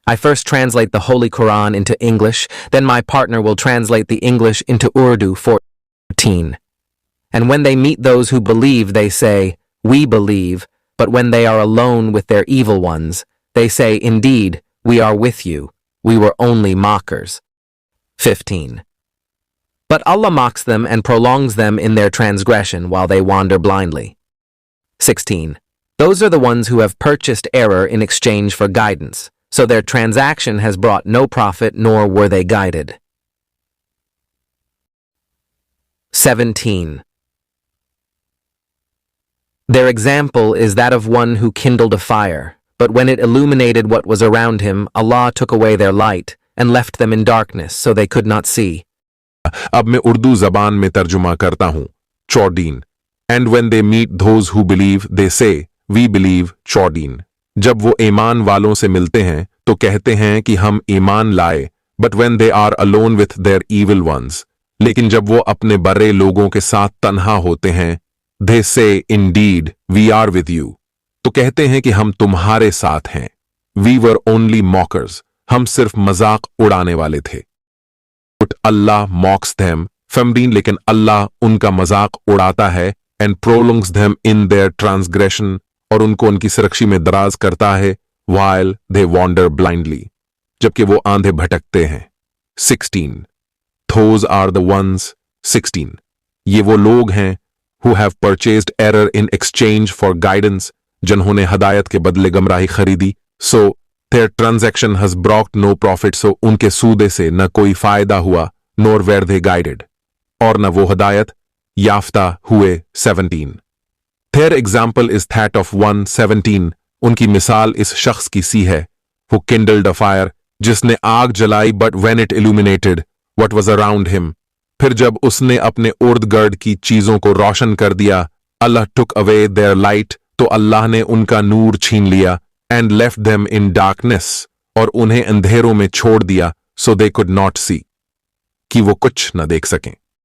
I first translate the Holy Quran into English, then my partner will translate the English into Urdu 14. And when they meet those who believe, they say, "We believe," but when they are alone with their evil ones, they say, "Indeed, we are with you. We were only mockers." 15. But Allah mocks them and prolongs them in their transgression while they wander blindly. 16. Those are the ones who have purchased error in exchange for guidance, so their transaction has brought no profit nor were they guided. 17. Their example is that of one who kindled a fire, but when it illuminated what was around him, Allah took away their light and left them in darkness so they could not see. अब मैं उर्दू जबान में तर्जुमा करता हूँ. 14. And when they meet those who believe, they say, "We believe." 14. जब वो ईमान वालों से मिलते हैं तो कहते हैं कि हम ईमान लाए, but when they are alone with their evil ones, लेकिन जब वो अपने बड़े लोगों के साथ तन्हा होते हैं, they say, "Indeed, we are with you." तो कहते हैं कि हम तुम्हारे साथ हैं. We were only mockers. हम सिर्फ मजाक उड़ाने वाले थे. But Allah mocks them. 15. लेकिन अल्लाह उनका मजाक उड़ाता है and prolongs them in their transgression, और उनको उनकी सरकशी में दराज करता है while they wander blindly, जबकि वो आंधे भटकते हैं. 16. Those are the ones. 16. ये वो लोग हैं who have purchased error in exchange for guidance, जिन्होंने हदायत के बदले गमराही खरीदी, so their transaction has brought no profit, so उनके सूदे से न कोई फायदा हुआ, nor were they guided, और न वो हदायत याफ्ता हुए. 17. Their example is that of one. 17. उनकी मिसाल इस शख्स की सी है who kindled a fire, जिसने आग जलाई, but when it illuminated what was around him, फिर जब उसने अपने उर्द गर्द की चीजों को रोशन कर दिया, Allah took away their light, तो अल्लाह ने उनका नूर छीन लिया, and left them in darkness, और उन्हें अंधेरों में छोड़ दिया, so they could not see, कि वो कुछ न देख सकें.